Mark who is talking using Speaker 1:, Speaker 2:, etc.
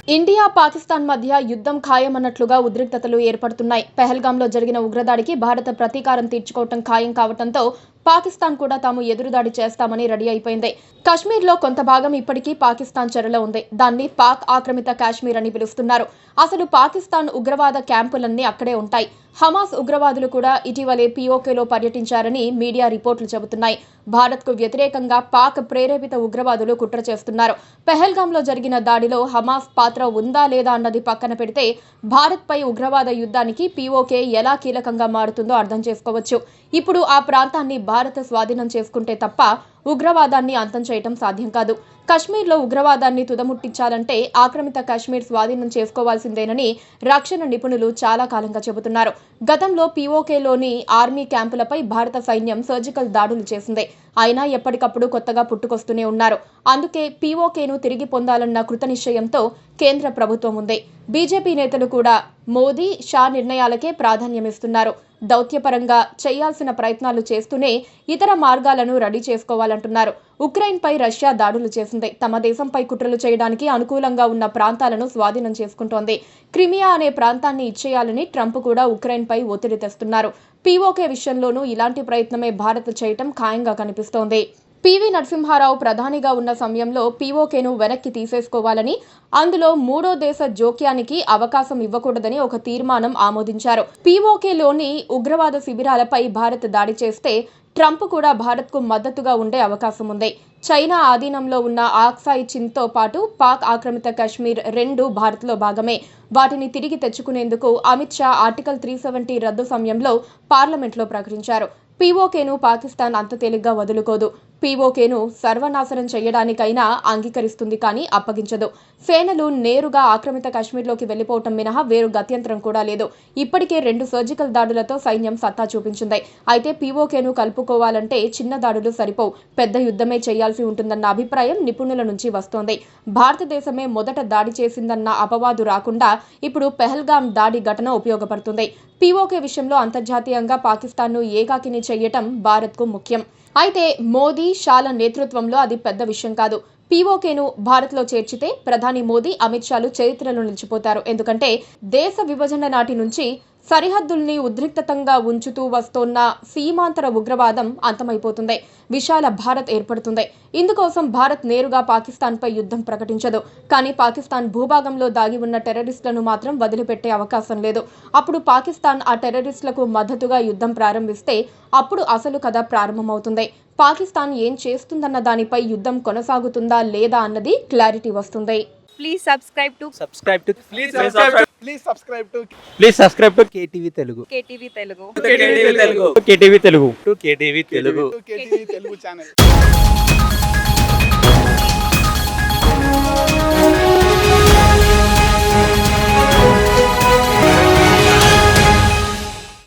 Speaker 1: India Pakistan మధ్య యుద్ధం ఖాయమన్నట్లుగా ఉద్రిక్తతలు ఏర్పడుతున్నాయి. పెహల్గాంలో జరిగిన ఉగ్రదాడికి భారత ప్రతీకారం తీర్చుకోవటం ఖాయం కావటంతో పాకిస్తాన్ కూడా తాము ఎదురుదాడి చేస్తామని రెడీ అయిపోయింది. కశ్మీర్లో కొంత భాగం ఇప్పటికీ పాకిస్తాన్ చెరలో ఉంది. దాన్ని పాక్ ఆక్రమిత కాశ్మీర్ అని పిలుస్తున్నారు. అసలు పాకిస్తాన్ ఉగ్రవాద క్యాంపులన్నీ అక్కడే ఉంటాయి. హమాస్ ఉగ్రవాదులు కూడా ఇటీవలే పీఓకేలో పర్యటించారని మీడియా రిపోర్టులు చెబుతున్నాయి. భారత్కు వ్యతిరేకంగా పాక్ ప్రేరేపిత ఉగ్రవాదులు కుట్ర చేస్తున్నారు. పెహల్గాంలో జరిగిన దాడిలో హమాస్ పాత్ర ఉందా లేదా అన్నది పక్కన పెడితే భారత్పై ఉగ్రవాద యుద్ధానికి పీఓకే ఎలా కీలకంగా మారుతుందో అర్థం చేసుకోవచ్చు. ఇప్పుడు ఆ ప్రాంతాన్ని భారత్ స్వాధీనం చేసుకుంటే తప్ప ఉగ్రవాదాన్ని అంతం చేయటం సాధ్యం కాదు. కశ్మీర్లో ఉగ్రవాదాన్ని తుదముట్టించాలంటే ఆక్రమిత కశ్మీర్ స్వాధీనం చేసుకోవాల్సిందేనని రక్షణ నిపుణులు చాలా కాలంగా చెబుతున్నారు. గతంలో పీఓకేలోని ఆర్మీ క్యాంపులపై భారత సైన్యం సర్జికల్ దాడులు చేసింది. అయినా ఎప్పటికప్పుడు కొత్తగా పుట్టుకొస్తూనే ఉన్నారు. అందుకే పీఓకేను తిరిగి పొందాలన్న కృతనిశ్చయంతో కేంద్ర ప్రభుత్వం ఉంది. బీజేపీ నేతలు కూడా మోదీ, షా నిర్ణయాలకే ప్రాధాన్యమిస్తున్నారు. దౌత్యపరంగా చేయాల్సిన ప్రయత్నాలు చేస్తూనే ఇతర మార్గాలను రెడీ చేసుకోవాలంటున్నారు. ఉక్రెయిన్పై రష్యా దాడులు చేసింది. తమ దేశంపై కుట్రలు చేయడానికి అనుకూలంగా ఉన్న ప్రాంతాలను స్వాధీనం చేసుకుంటోంది. క్రిమియా అనే ప్రాంతాన్ని ఇచ్చేయాలని ట్రంప్ కూడా ఉక్రెయిన్పై ఒత్తిడి తెస్తున్నారు. పీఓకే విషయంలోనూ ఇలాంటి ప్రయత్నమే భారత్ చేయటం ఖాయంగా కనిపిస్తోంది. పివి నరసింహారావు ప్రధానిగా ఉన్న సమయంలో పీఓకేను వెనక్కి తీసేసుకోవాలని, అందులో మూడో దేశ జోక్యానికి అవకాశం ఇవ్వకూడదని ఒక తీర్మానం ఆమోదించారు. పీఓకేలోని ఉగ్రవాద శిబిరాలపై భారత్ దాడి చేస్తే ట్రంప్ కూడా భారత్కు మద్దతుగా ఉండే అవకాశం ఉంది. చైనా ఆధీనంలో ఉన్న ఆక్సాయ్ చిన్తో పాటు పాక్ ఆక్రమిత కశ్మీర్ రెండూ భారత్లో భాగమే. వాటిని తిరిగి తెచ్చుకునేందుకు అమిత్ షా ఆర్టికల్ 370 రద్దు సమయంలో పార్లమెంట్లో ప్రకటించారు. పీఓకేను పాకిస్తాన్ అంత తేలిగ్గా వదులుకోదు. పీఓకేను సర్వనాశనం చేయడానికైనా అంగీకరిస్తుంది, కానీ అప్పగించదు. సేనలు నేరుగా ఆక్రమిత కశ్మీర్లోకి వెళ్లిపోవటం మినహా వేరు గత్యంతరం కూడా లేదు. ఇప్పటికే 2 సర్జికల్ దాడులతో సైన్యం సత్తా చూపించింది. అయితే పీఓకేను కలుపుకోవాలంటే చిన్న దాడులు సరిపోవు, పెద్ద యుద్ధమే చేయాల్సి ఉంటుందన్న అభిప్రాయం నిపుణుల నుంచి వస్తోంది. భారతదేశమే మొదట దాడి చేసిందన్న అపవాదు రాకుండా ఇప్పుడు పెహల్గాం దాడి ఘటన ఉపయోగపడుతుంది. పీఓకే విషయంలో అంతర్జాతీయంగా పాకిస్తాన్ను ఏకాకిని చేయటం భారత్కు ముఖ్యం. అయితే మోదీ, షాల నేతృత్వంలో అది పెద్ద విషయం కాదు. పీఓకేను భారత్లో చేర్చితే ప్రధాని మోదీ, అమిత్ షాలు చరిత్రలో నిలిచిపోతారు. ఎందుకంటే దేశ విభజన నాటి నుంచి సరిహద్దుల్ని ఉద్రిక్తంగా ఉంచుతూ వస్తోన్న సీమాంతర ఉగ్రవాదం అంతమైపోతుంది. విశాల భారత్ ఏర్పడుతుంది. ఇందుకోసం భారత్ నేరుగా పాకిస్తాన్పై యుద్ధం ప్రకటించదు. కానీ పాకిస్తాన్ భూభాగంలో దాగి ఉన్న టెర్రరిస్టులను మాత్రం వదిలిపెట్టే అవకాశం లేదు. అప్పుడు పాకిస్తాన్ ఆ టెర్రరిస్టులకు మద్దతుగా యుద్ధం ప్రారంభిస్తే అప్పుడు అసలు కథ ప్రారంభమవుతుంది. పాకిస్తాన్ ఏం చేస్తుందన్న దానిపై యుద్ధం కొనసాగుతుందా లేదా అన్నది క్లారిటీ వస్తుంది.
Speaker 2: Please subscribe to
Speaker 3: KTV Telugu.
Speaker 2: KTV Telugu.
Speaker 3: KTV Telugu.
Speaker 4: KTV Telugu channel.